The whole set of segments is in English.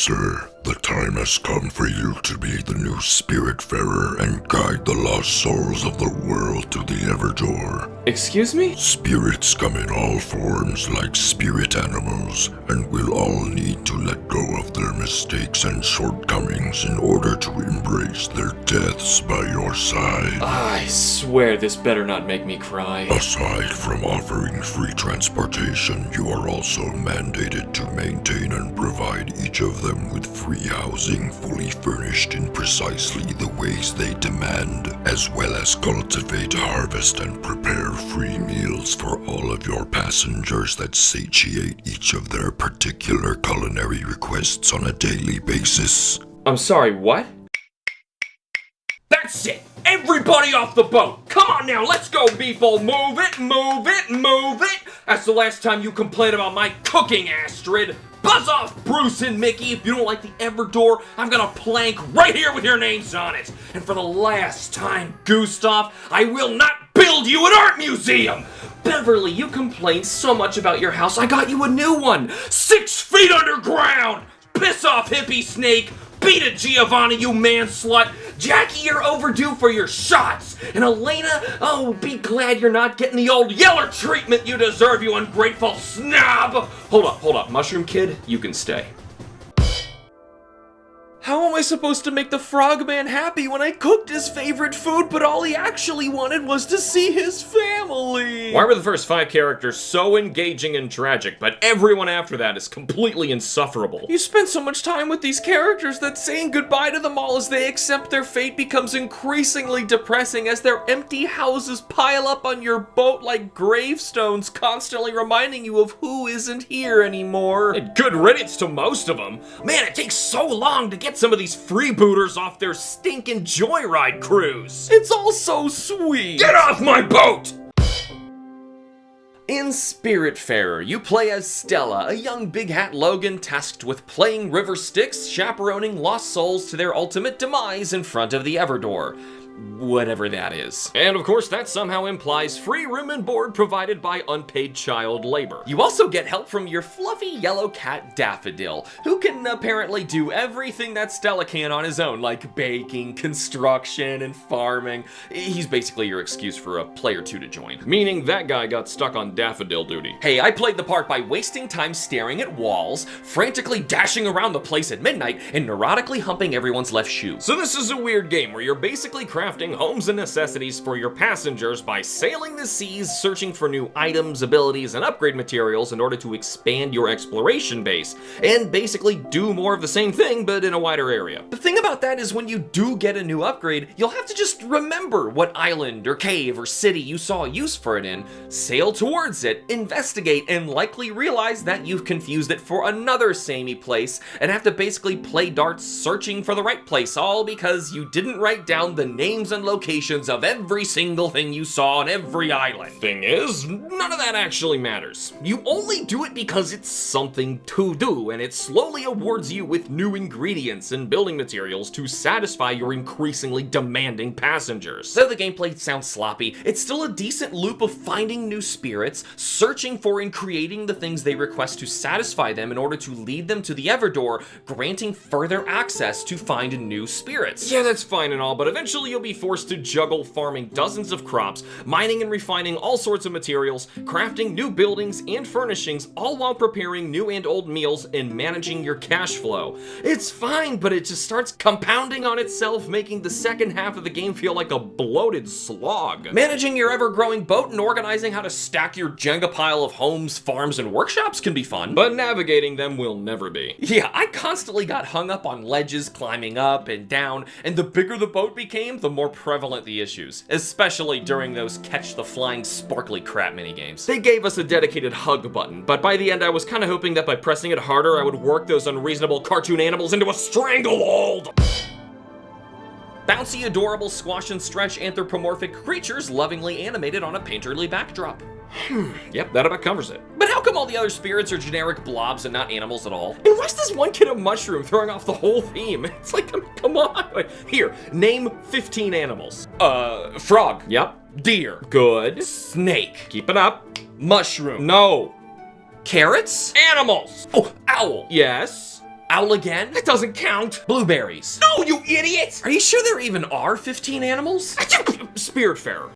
sir. The time has come for you to be the new Spiritfarer and guide the lost souls of the world to the Everdoor. Excuse me? Spirits come in all forms like spirit animals, and will all need to let go of their mistakes and shortcomings in order to embrace their deaths by your side. I swear this better not make me cry. Aside from offering free transportation, you are also mandated to maintain and provide each of them with free housing fully furnished in precisely the ways they demand, as well as cultivate, harvest, and prepare free meals for all of your passengers that satiate each of their particular culinary requests on a daily basis. I'm sorry, what? That's it! Everybody off the boat! Come on now, let's go, people! Move it, move it, move it! That's the last time you complain about my cooking, Astrid! Buzz off, Bruce and Mickey! If you don't like the Everdoor, I've got a plank right here with your names on it! And for the last time, Gustav, I will not build you an art museum! Beverly, you complained so much about your house, I got you a new one! 6 feet underground! Piss off, hippie snake! Beat it, Giovanni, you man slut! Jackie, you're overdue for your shots! And Elena, oh, be glad you're not getting the old Yeller treatment you deserve, you ungrateful snob! Hold up, Mushroom Kid, you can stay. How am I supposed to make the Frogman happy when I cooked his favorite food, but all he actually wanted was to see his family? Why were the first 5 characters so engaging and tragic, but everyone after that is completely insufferable? You spend so much time with these characters that saying goodbye to them all as they accept their fate becomes increasingly depressing as their empty houses pile up on your boat like gravestones, constantly reminding you of who isn't here anymore. And good riddance to most of them. Man, it takes so long to get some of these freebooters off their stinking joyride cruise. It's all so sweet. Get off my boat! In Spiritfarer, you play as Stella, a young big hat Logan tasked with playing river Styx, chaperoning lost souls to their ultimate demise in front of the Everdoor. Whatever that is. And of course that somehow implies free room and board provided by unpaid child labor. You also get help from your fluffy yellow cat Daffodil, who can apparently do everything that Stella can on his own, like baking, construction, and farming. He's basically your excuse for a player 2 to join. Meaning that guy got stuck on Daffodil duty. Hey, I played the part by wasting time staring at walls, frantically dashing around the place at midnight, and neurotically humping everyone's left shoe. So this is a weird game where you're basically crafting homes and necessities for your passengers by sailing the seas, searching for new items, abilities, and upgrade materials in order to expand your exploration base, and basically do more of the same thing, but in a wider area. The thing about that is when you do get a new upgrade, you'll have to just remember what island or cave or city you saw a use for it in, sail towards it, investigate, and likely realize that you've confused it for another samey place, and have to basically play darts searching for the right place, all because you didn't write down the names and locations of every single thing you saw on every island. Thing is, none of that actually matters. You only do it because it's something to do, and it slowly awards you with new ingredients and building materials to satisfy your increasingly demanding passengers. Though the gameplay sounds sloppy, it's still a decent loop of finding new spirits, searching for and creating the things they request to satisfy them in order to lead them to the Everdoor, granting further access to find new spirits. Yeah, that's fine and all, but eventually you'll be forced to juggle farming dozens of crops, mining and refining all sorts of materials, crafting new buildings and furnishings, all while preparing new and old meals and managing your cash flow. It's fine, but it just starts compounding on itself, making the second half of the game feel like a bloated slog. Managing your ever-growing boat and organizing how to stack your Jenga pile of homes, farms, and workshops can be fun, but navigating them will never be. Yeah, I constantly got hung up on ledges, climbing up and down, and the bigger the boat became, the more prevalent the issues, especially during those catch the flying sparkly crap minigames. They gave us a dedicated hug button, but by the end I was kinda hoping that by pressing it harder I would work those unreasonable cartoon animals into a stranglehold! Bouncy, adorable, squash and stretch anthropomorphic creatures lovingly animated on a painterly backdrop. Yep, that about covers it. But how come all the other spirits are generic blobs and not animals at all? And why's this one kid a mushroom throwing off the whole theme? It's like, come on. Here, name 15 animals. Frog. Yep. Deer. Good. Snake. Keep it up. Mushroom. No. Carrots? Animals. Oh, owl. Yes. Owl again? That doesn't count. Blueberries. No, you idiot! Are you sure there even are 15 animals? Spiritfarer.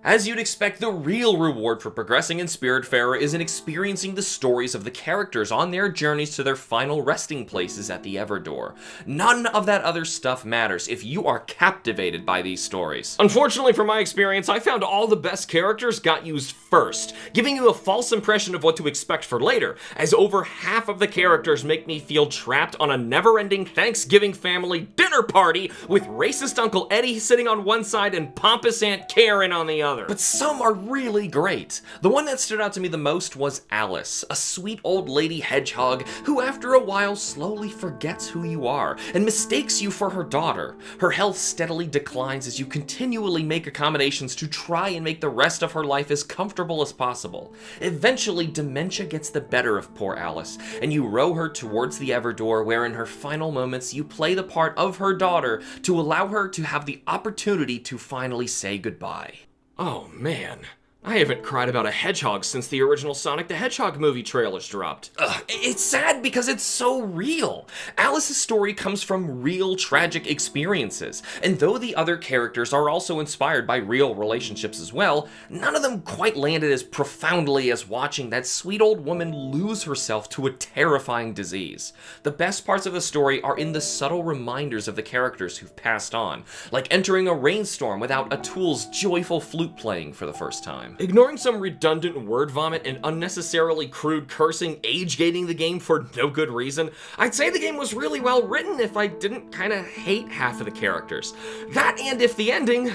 As you'd expect, the real reward for progressing in Spiritfarer is in experiencing the stories of the characters on their journeys to their final resting places at the Everdoor. None of that other stuff matters if you are captivated by these stories. Unfortunately, from my experience, I found all the best characters got used first, giving you a false impression of what to expect for later, as over half of the characters make me feel trapped on a never-ending Thanksgiving family dinner party with racist Uncle Eddie sitting on one side and pompous Aunt Karen on the other. But some are really great. The one that stood out to me the most was Alice, a sweet old lady hedgehog who after a while slowly forgets who you are and mistakes you for her daughter. Her health steadily declines as you continually make accommodations to try and make the rest of her life as comfortable as possible. Eventually, dementia gets the better of poor Alice, and you row her towards the Everdoor, where in her final moments you play the part of her daughter to allow her to have the opportunity to finally say goodbye. Oh man, I haven't cried about a hedgehog since the original Sonic the Hedgehog movie trailers dropped. It's sad because it's so real. Alice's story comes from real tragic experiences, and though the other characters are also inspired by real relationships as well, none of them quite landed as profoundly as watching that sweet old woman lose herself to a terrifying disease. The best parts of the story are in the subtle reminders of the characters who've passed on, like entering a rainstorm without Atul's joyful flute playing for the first time. Ignoring some redundant word vomit and unnecessarily crude cursing age-gating the game for no good reason, I'd say the game was really well written if I didn't kinda hate half of the characters. That and if the ending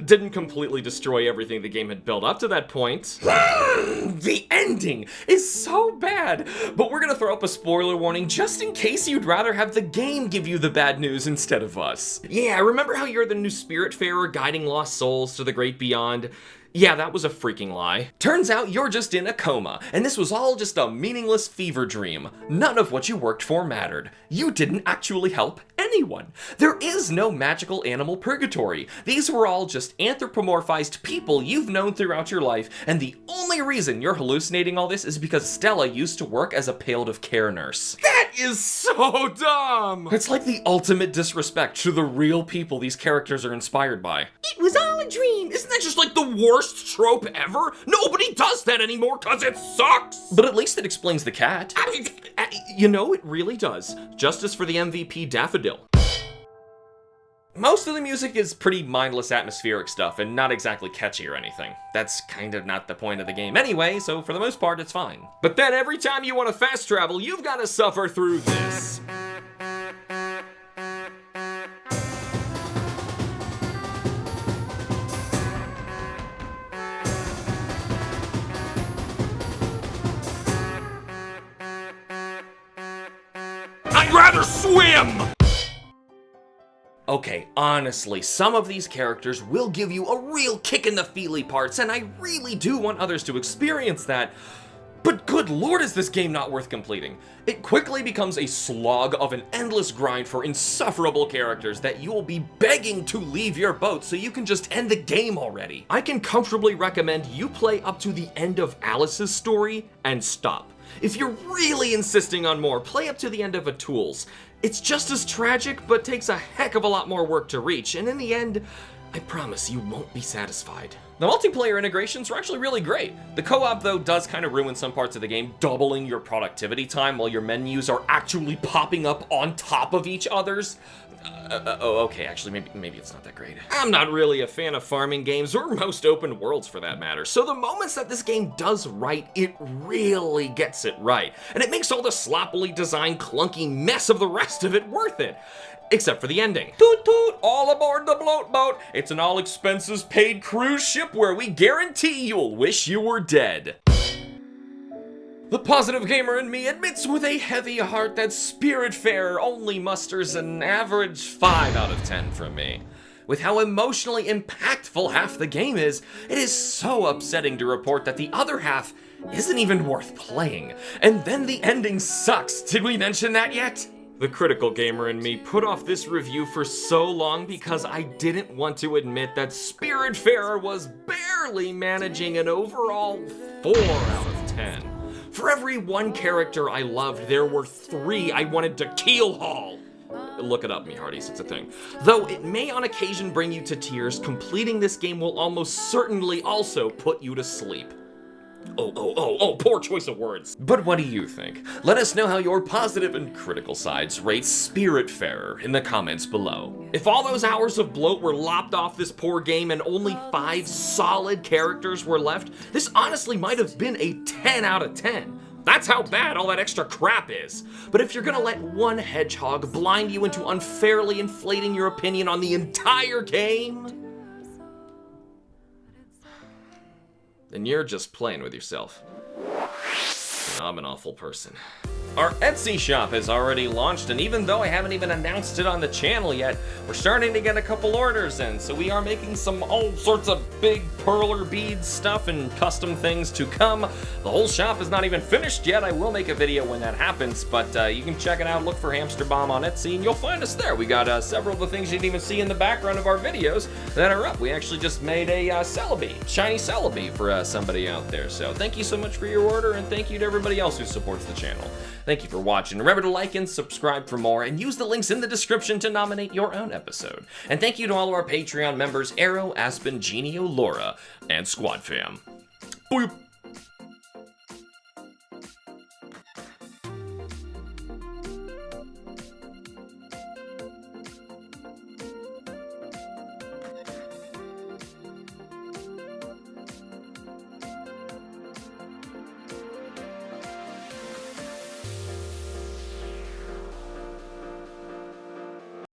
didn't completely destroy everything the game had built up to that point. The ending is so bad, but we're gonna throw up a spoiler warning just in case you'd rather have the game give you the bad news instead of us. Yeah, remember how you're the new Spiritfarer guiding lost souls to the great beyond? Yeah, that was a freaking lie. Turns out you're just in a coma, and this was all just a meaningless fever dream. None of what you worked for mattered. You didn't actually help anyone. There is no magical animal purgatory. These were all just anthropomorphized people you've known throughout your life, and the only reason you're hallucinating all this is because Stella used to work as a palliative care nurse. That is so dumb! It's like the ultimate disrespect to the real people these characters are inspired by. It was all a dream! Isn't that just like the worst trope ever? Nobody does that anymore cause it sucks! But at least it explains the cat. You know, it really does. Justice for the MVP Daffodil. Most of the music is pretty mindless atmospheric stuff and not exactly catchy or anything. That's kind of not the point of the game anyway, so for the most part it's fine. But then every time you want to fast travel, you've got to suffer through this. I'd rather swim! Okay, honestly, some of these characters will give you a real kick in the feely parts, and I really do want others to experience that. But good lord, is this game not worth completing? It quickly becomes a slog of an endless grind for insufferable characters that you will be begging to leave your boat so you can just end the game already. I can comfortably recommend you play up to the end of Alice's story and stop. If you're really insisting on more, play up to the end of Atul's. It's just as tragic, but takes a heck of a lot more work to reach, and in the end, I promise you won't be satisfied. The multiplayer integrations are actually really great. The co-op, though, does kind of ruin some parts of the game, doubling your productivity time while your menus are actually popping up on top of each other's. Okay, actually, maybe it's not that great. I'm not really a fan of farming games, or most open worlds for that matter, so the moments that this game does right, it really gets it right, and it makes all the sloppily designed clunky mess of the rest of it worth it. Except for the ending. Toot toot, all aboard the bloat boat. It's an all expenses paid cruise ship where we guarantee you'll wish you were dead. The positive gamer in me admits with a heavy heart that Spiritfarer only musters an average 5 out of 10 from me. With how emotionally impactful half the game is, it is so upsetting to report that the other half isn't even worth playing. And then the ending sucks. Did we mention that yet? The critical gamer in me put off this review for so long because I didn't want to admit that Spiritfarer was barely managing an overall 4 out of 10. For every one character I loved, there were 3 I wanted to keelhaul. Look it up, me hearties, it's a thing. Though it may on occasion bring you to tears, completing this game will almost certainly also put you to sleep. Oh, poor choice of words. But what do you think? Let us know how your positive and critical sides rate Spiritfarer in the comments below. If all those hours of bloat were lopped off this poor game and only 5 solid characters were left, this honestly might have been a 10 out of 10. That's how bad all that extra crap is. But if you're gonna let one hedgehog blind you into unfairly inflating your opinion on the entire game, then you're just playing with yourself. I'm an awful person. Our Etsy shop has already launched, and even though I haven't even announced it on the channel yet, we're starting to get a couple orders in, so we are making some all sorts of big perler beads stuff and custom things to come. The whole shop is not even finished yet. I will make a video when that happens, but you can check it out. Look for HamsterBomb on Etsy, and you'll find us there. We got several of the things you didn't even see in the background of our videos that are up. We actually just made a Celebi, shiny Celebi for somebody out there, so thank you so much for your order, and thank you to everybody else who supports the channel. Thank you for watching. Remember to like and subscribe for more, and use the links in the description to nominate your own episode. And thank you to all of our Patreon members, Arrow, Aspen, Genio, Laura, and Squad Fam. Boop.